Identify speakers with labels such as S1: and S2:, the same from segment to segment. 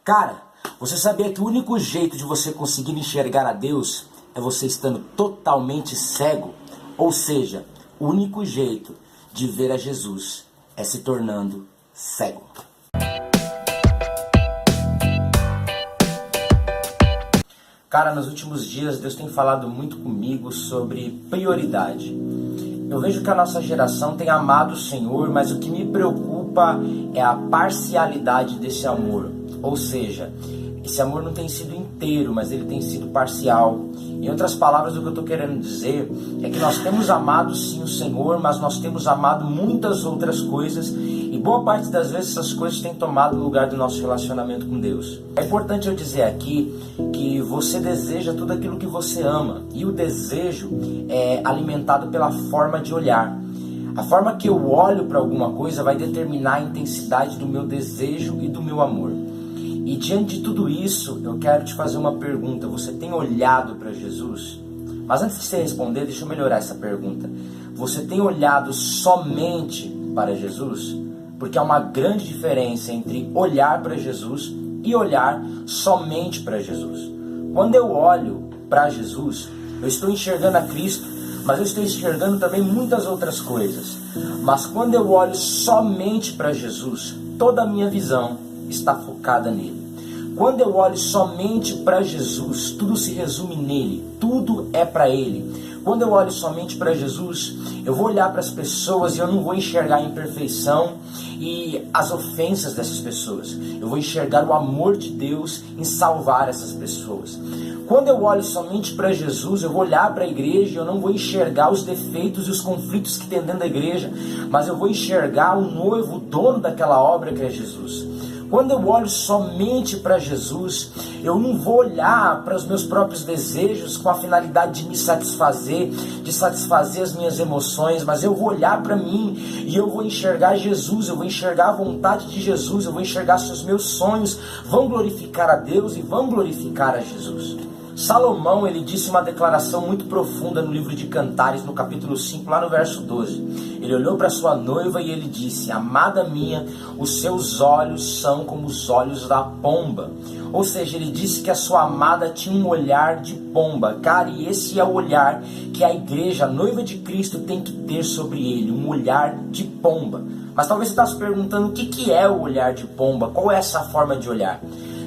S1: Cara, você sabia que o único jeito de você conseguir enxergar a Deus é você estando totalmente cego? Ou seja, o único jeito de ver a Jesus é se tornando cego. Cara, nos últimos dias Deus tem falado muito comigo sobre prioridade. Eu vejo que a nossa geração tem amado o Senhor, mas o que me preocupa é a parcialidade desse amor. Ou seja, esse amor não tem sido inteiro, mas ele tem sido parcial. Em outras palavras, o que eu estou querendo dizer é que nós temos amado sim o Senhor, mas nós temos amado muitas outras coisas e boa parte das vezes essas coisas têm tomado o lugar do nosso relacionamento com Deus. É importante eu dizer aqui que você deseja tudo aquilo que você ama e o desejo é alimentado pela forma de olhar. A forma que eu olho para alguma coisa vai determinar a intensidade do meu desejo e do meu amor. E diante de tudo isso, eu quero te fazer uma pergunta. Você tem olhado para Jesus? Mas antes de você responder, deixa eu melhorar essa pergunta. Você tem olhado somente para Jesus? Porque há uma grande diferença entre olhar para Jesus e olhar somente para Jesus. Quando eu olho para Jesus, eu estou enxergando a Cristo, mas eu estou enxergando também muitas outras coisas. Mas quando eu olho somente para Jesus, toda a minha visão está focada nele. Quando eu olho somente para Jesus, tudo se resume nele, tudo é para ele. Quando eu olho somente para Jesus, eu vou olhar para as pessoas e eu não vou enxergar a imperfeição e as ofensas dessas pessoas. Eu vou enxergar o amor de Deus em salvar essas pessoas. Quando eu olho somente para Jesus, eu vou olhar para a igreja e eu não vou enxergar os defeitos e os conflitos que tem dentro da igreja, mas eu vou enxergar o noivo, o dono daquela obra que é Jesus. Quando eu olho somente para Jesus, eu não vou olhar para os meus próprios desejos com a finalidade de me satisfazer, de satisfazer as minhas emoções, mas eu vou olhar para mim e eu vou enxergar Jesus, eu vou enxergar a vontade de Jesus, eu vou enxergar se os meus sonhos vão glorificar a Deus e vão glorificar a Jesus. Salomão, ele disse uma declaração muito profunda no livro de Cantares, no capítulo 5, lá no verso 12. Ele olhou para sua noiva e ele disse: amada minha, os seus olhos são como os olhos da pomba. Ou seja, ele disse que a sua amada tinha um olhar de pomba. Cara, e esse é o olhar que a igreja, a noiva de Cristo, tem que ter sobre ele, um olhar de pomba. Mas talvez você está se perguntando o que é o olhar de pomba, qual é essa forma de olhar?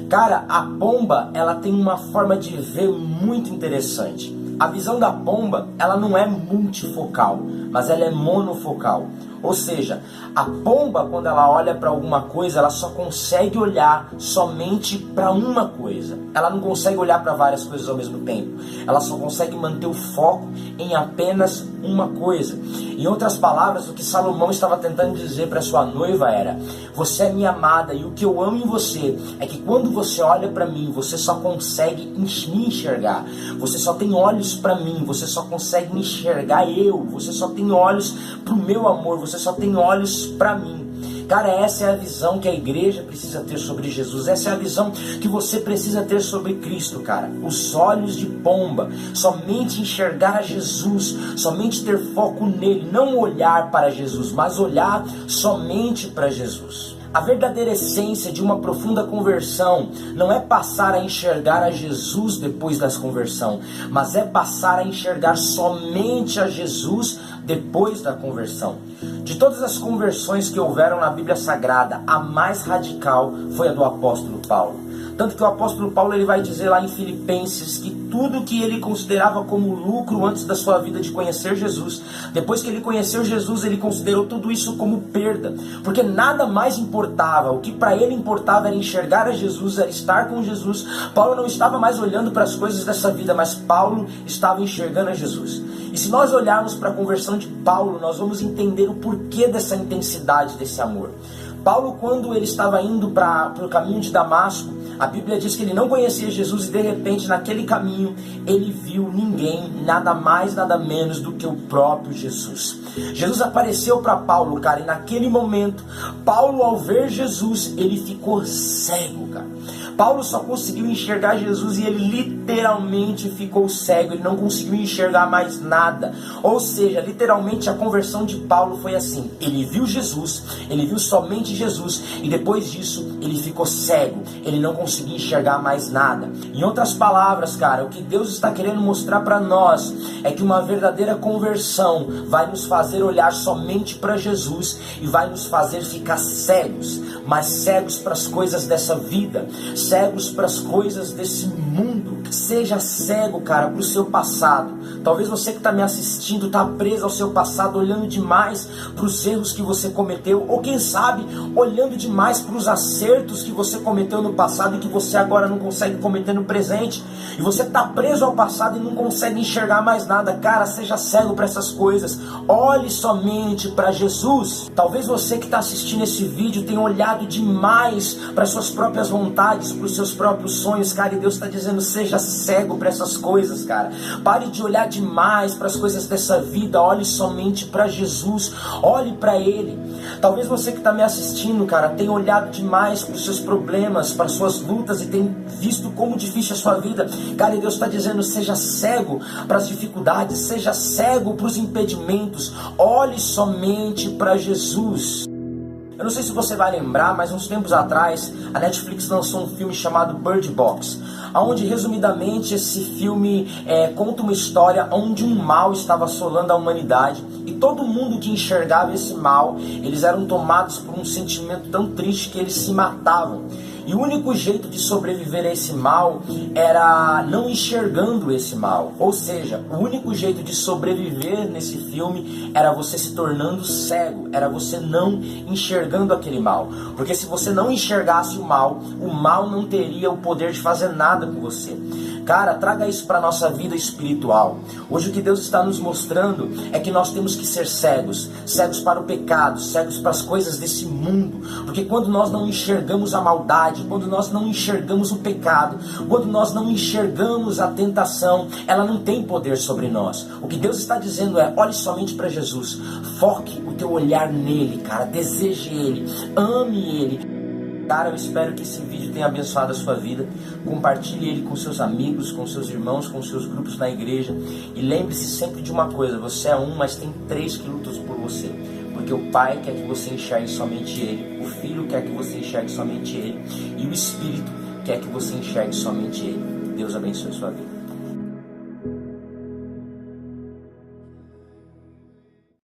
S1: Cara, a pomba, ela tem uma forma de ver muito interessante. A visão da pomba, ela não é multifocal, mas ela é monofocal. Ou seja, a pomba, quando ela olha para alguma coisa, ela só consegue olhar somente para uma coisa. Ela não consegue olhar para várias coisas ao mesmo tempo. Ela só consegue manter o foco em apenas uma coisa. Em outras palavras, o que Salomão estava tentando dizer para sua noiva era: você é minha amada e o que eu amo em você é que quando você olha para mim, você só consegue me enxergar. Você só tem olhos para mim, você só consegue me enxergar eu. Você só tem olhos para o meu amor, você só tem olhos para mim. Cara, essa é a visão que a igreja precisa ter sobre Jesus. Essa é a visão que você precisa ter sobre Cristo, cara. Os olhos de pomba. Somente enxergar a Jesus. Somente ter foco nele. Não olhar para Jesus, mas olhar somente para Jesus. A verdadeira essência de uma profunda conversão não é passar a enxergar a Jesus depois da conversão, mas é passar a enxergar somente a Jesus depois da conversão. De todas as conversões que houveram na Bíblia Sagrada, a mais radical foi a do apóstolo Paulo. Tanto que o apóstolo Paulo ele vai dizer lá em Filipenses que tudo que ele considerava como lucro antes da sua vida de conhecer Jesus, depois que ele conheceu Jesus, ele considerou tudo isso como perda, porque nada mais importava. O que para ele importava era enxergar a Jesus, era estar com Jesus. Paulo não estava mais olhando para as coisas dessa vida, mas Paulo estava enxergando a Jesus. E se nós olharmos para a conversão de Paulo, nós vamos entender o porquê dessa intensidade desse amor. Paulo, quando ele estava indo para o caminho de Damasco, a Bíblia diz que ele não conhecia Jesus e de repente naquele caminho ele viu ninguém, nada mais, nada menos do que o próprio Jesus. Jesus apareceu para Paulo, cara, e naquele momento, Paulo ao ver Jesus, ele ficou cego, cara. Paulo só conseguiu enxergar Jesus e ele literalmente ficou cego, ele não conseguiu enxergar mais nada. Ou seja, literalmente a conversão de Paulo foi assim: ele viu Jesus, ele viu somente Jesus e depois disso ele ficou cego, ele não conseguia enxergar mais nada. Em outras palavras, cara, o que Deus está querendo mostrar para nós é que uma verdadeira conversão vai nos fazer olhar somente para Jesus e vai nos fazer ficar cegos, mas cegos para as coisas dessa vida, cegos para as coisas desse mundo. Seja cego, cara, para o seu passado. Talvez você que está me assistindo está preso ao seu passado, olhando demais para os erros que você cometeu, ou quem sabe, olhando demais para os acertos que você cometeu no passado e que você agora não consegue cometer no presente. E você está preso ao passado e não consegue enxergar mais nada. Cara, seja cego para essas coisas. Olhe somente para Jesus. Talvez você que está assistindo esse vídeo tenha olhado demais para suas próprias vontades, para os seus próprios sonhos, cara, e Deus está dizendo, seja cego para essas coisas, cara. Pare de olhar demais para as coisas dessa vida, olhe somente para Jesus, olhe para Ele. Talvez você que está me assistindo, cara, tenha olhado demais para os seus problemas, para as suas lutas e tenha visto como difícil é a sua vida. Cara, e Deus está dizendo, seja cego para as dificuldades, seja cego para os impedimentos, olhe somente para Jesus. Eu não sei se você vai lembrar, mas uns tempos atrás a Netflix lançou um filme chamado Bird Box, onde resumidamente esse filme conta uma história onde um mal estava assolando a humanidade e todo mundo que enxergava esse mal, eles eram tomados por um sentimento tão triste que eles se matavam. E o único jeito de sobreviver a esse mal era não enxergando esse mal. Ou seja, o único jeito de sobreviver nesse filme era você se tornando cego, era você não enxergando aquele mal. Porque se você não enxergasse o mal não teria o poder de fazer nada com você. Cara, traga isso para a nossa vida espiritual. Hoje o que Deus está nos mostrando é que nós temos que ser cegos. Cegos para o pecado, cegos para as coisas desse mundo. Porque quando nós não enxergamos a maldade, quando nós não enxergamos o pecado, quando nós não enxergamos a tentação, ela não tem poder sobre nós. O que Deus está dizendo é, olhe somente para Jesus. Foque o teu olhar nele, cara. Deseje ele, ame ele. Cara, eu espero que esse vídeo tenha abençoado a sua vida. Compartilhe ele com seus amigos, com seus irmãos, com seus grupos na igreja. E lembre-se sempre de uma coisa, você é um, mas tem 3 que lutam por você. Porque o Pai quer que você enxergue somente Ele, o Filho quer que você enxergue somente Ele, e o Espírito quer que você enxergue somente Ele. Deus abençoe a sua vida.